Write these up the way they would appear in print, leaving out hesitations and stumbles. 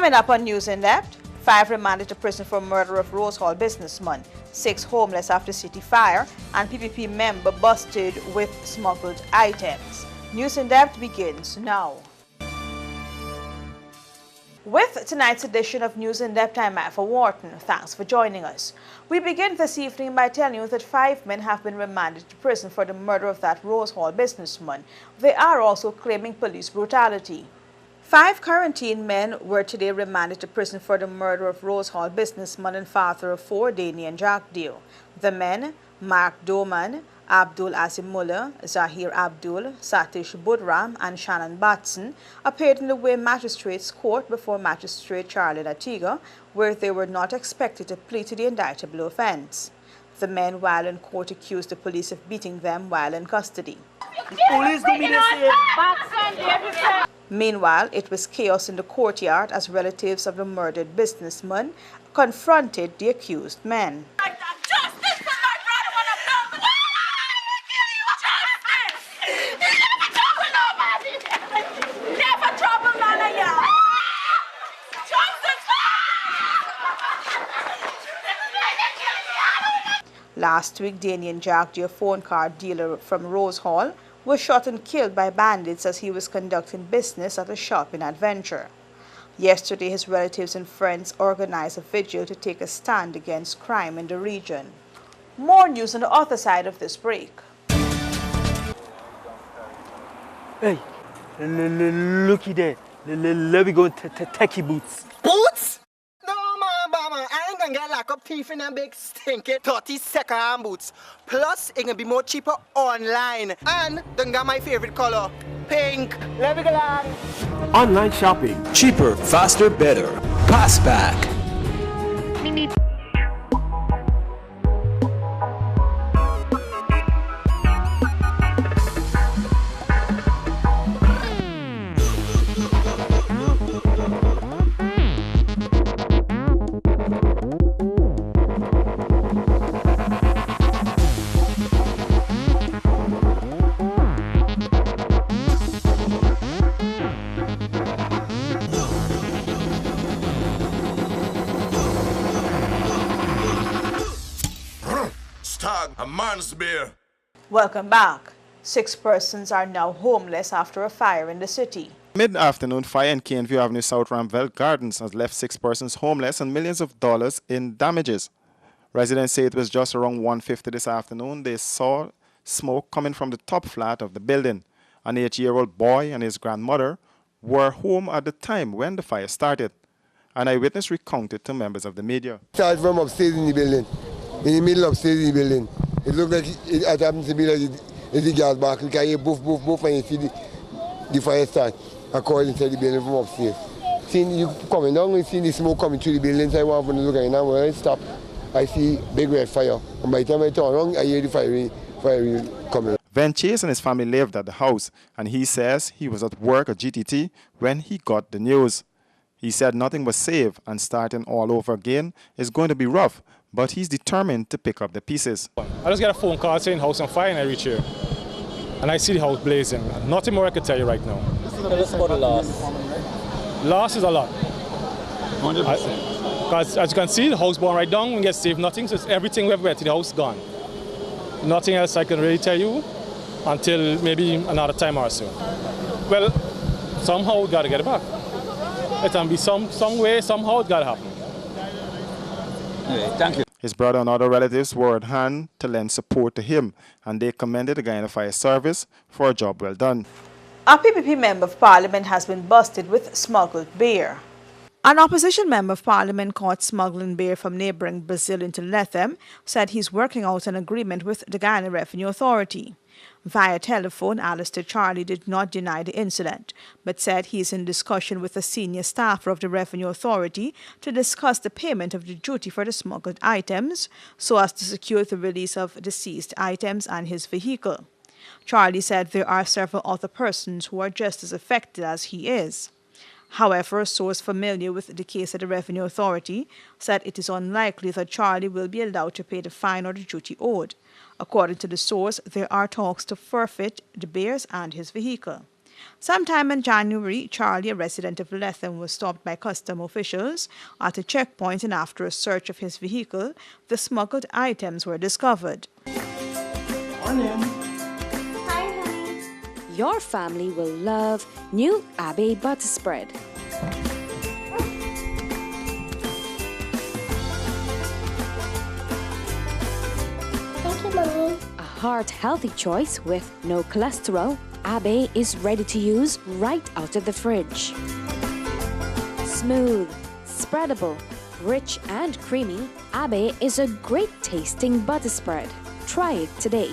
Coming up on News in Depth, 5 remanded to prison for murder of Rose Hall businessman, 6 homeless after city fire, and PPP member busted with smuggled items. News in Depth begins now. With tonight's edition of News in Depth, I'm Matt Wharton. Thanks for joining us. We begin this evening by telling you that 5 men have been remanded to prison for the murder of that Rose Hall businessman. They are also claiming police brutality. 5 quarantined men were today remanded to prison for the murder of Rose Hall businessman and father of 4, Daniel Jagdeo. The men, Mark Doman, Abdul Azimullah, Zahir Abdul, Satish Budram, and Shannon Batson appeared in the Wayne Magistrates Court before Magistrate Charlie Natiga, where they were not expected to plead to the indictable offense. The men, while in court, accused the police of beating them while in custody. Meanwhile, it was chaos in the courtyard as relatives of the murdered businessman confronted the accused men. Last week, Daniel Jagdeo, a phone card dealer from Rose Hall, was shot and killed by bandits as he was conducting business at a shop in Adventure. Yesterday, his relatives and friends organized a vigil to take a stand against crime in the region. More news on the other side of this break. Hey, looky there. Let me go techie boots. Boots? No, mama, I ain't gonna get like a thief in a big stinky 30-second boots. Plus, it can be more cheaper online. And don't got my favorite color, pink. Let me go on. Online shopping. Cheaper, faster, better. Passback. A man's beer. Welcome back. 6 persons are now homeless after a fire in the city. Mid-afternoon, fire in Caneview Avenue, South Ramville Gardens has left 6 persons homeless and millions of dollars in damages. Residents say it was just around 1:50 this afternoon they saw smoke coming from the top flat of the building. An 8-year-old boy and his grandmother were home at the time when the fire started. An eyewitness recounted to members of the media. Started from upstairs in the building, in the middle upstairs in the building. It looked like it happened to be like the gas bark. You can hear boof, boof, boof, and you see the fire start according to the building from upstairs. Seeing you coming down and seeing the smoke coming through the building, so I want to look at it now. When I stop, I see big red fire. And by the time I turn around, I hear the fire coming. Van Chase and his family lived at the house, and he says he was at work at GTT when he got the news. He said nothing was safe, and starting all over again is going to be rough, but he's determined to pick up the pieces. I just get a phone call saying house on fire and I reach here. And I see the house blazing. Nothing more I can tell you right now. Tell us about the loss. Loss is a lot. 100%. Because as you can see, the house burned right down. We get saved nothing, so everything we have went to the house gone. Nothing else I can really tell you until maybe another time or so. Well, somehow we got to get it back. It can be some way, somehow it got to happen. Anyway, thank you. His brother and other relatives were at hand to lend support to him, and they commended the Guyana Fire Service for a job well done. A PPP member of parliament has been busted with smuggled beer. An opposition member of parliament caught smuggling beer from neighboring Brazil into Lethem said he's working out an agreement with the Guyana Revenue Authority. Via telephone, Alistair Charlie did not deny the incident, but said he is in discussion with a senior staffer of the Revenue Authority to discuss the payment of the duty for the smuggled items so as to secure the release of deceased items and his vehicle. Charlie said there are several other persons who are just as affected as he is. However, a source familiar with the case at the Revenue Authority said it is unlikely that Charlie will be allowed to pay the fine or the duty owed. According to the source, there are talks to forfeit the beers and his vehicle. Sometime in January, Charlie, a resident of Lethem, was stopped by custom officials at a checkpoint, and after a search of his vehicle, the smuggled items were discovered. Your family will love new Abbey butter spread. Thank you, Mommy. A heart-healthy choice with no cholesterol, Abbey is ready to use right out of the fridge. Smooth, spreadable, rich and creamy, Abbey is a great tasting butter spread. Try it today.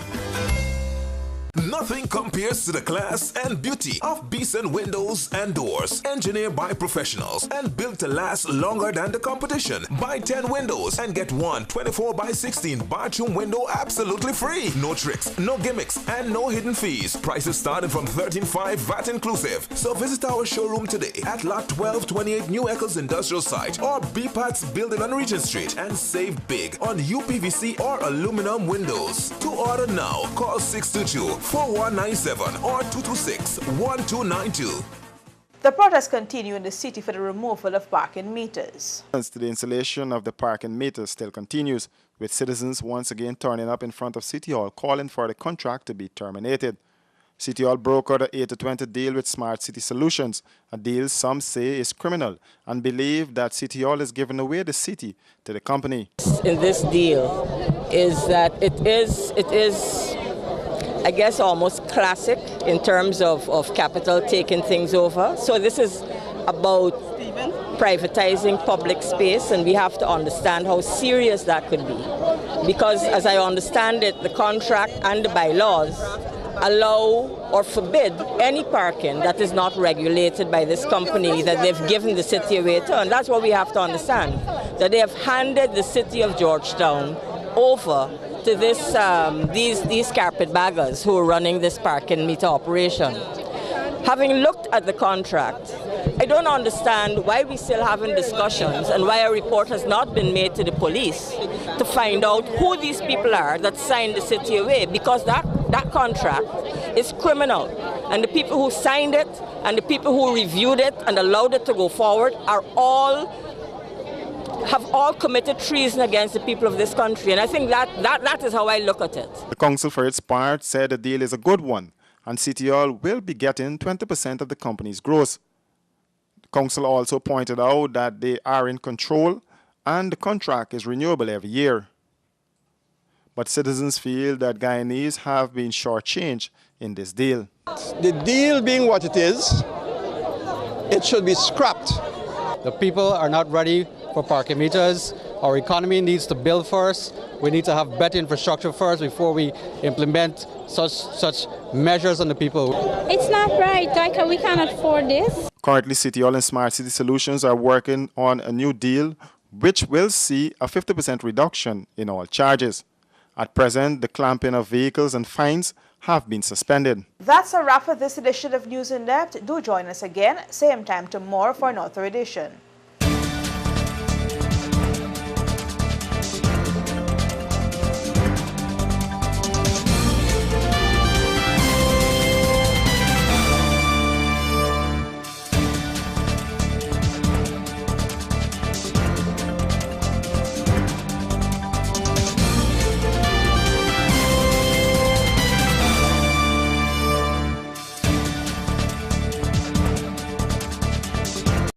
Nothing compares to the class and beauty of Beeson Windows and Doors, engineered by professionals and built to last longer than the competition. Buy 10 windows and get one 24x16 bathroom window absolutely free. No tricks, no gimmicks, and no hidden fees. Prices starting from $13.5 VAT inclusive. So visit our showroom today at Lot 1228 New Eccles Industrial Site or BPAT's building on Regent Street and save big on UPVC or aluminum windows. To order now, call 622-4197 or 226-1292. The protests continue in the city for the removal of parking meters. The installation of the parking meters still continues, with citizens once again turning up in front of City Hall calling for the contract to be terminated. City Hall brokered an 8-20 deal with Smart City Solutions, a deal some say is criminal, and believe that City Hall is giving away the city to the company. In this deal is that it is I guess almost classic in terms of capital taking things over. So this is about privatizing public space, and we have to understand how serious that could be. Because as I understand it, the contract and the bylaws allow or forbid any parking that is not regulated by this company that they've given the city away to. And that's what we have to understand, that they have handed the city of Georgetown over to these carpetbaggers who are running this parking meter operation. Having looked at the contract, I don't understand why we're still having discussions and why a report has not been made to the police to find out who these people are that signed the city away, because that contract is criminal. And the people who signed it and the people who reviewed it and allowed it to go forward have all committed treason against the people of this country. And I think that is how I look at it. The council, for its part, said the deal is a good one, and City Hall will be getting 20% of the company's gross. The council also pointed out that they are in control and the contract is renewable every year. But citizens feel that Guyanese have been shortchanged in this deal. The deal being what it is, it should be scrapped. The people are not ready for parking meters. Our economy needs to build first. We need to have better infrastructure first before we implement such measures on the people. It's not right. We can't afford this. Currently, City Hall and Smart City Solutions are working on a new deal which will see a 50% reduction in all charges. At present, the clamping of vehicles and fines have been suspended. That's a wrap for this edition of News in Depth. Do join us again, same time tomorrow for another edition.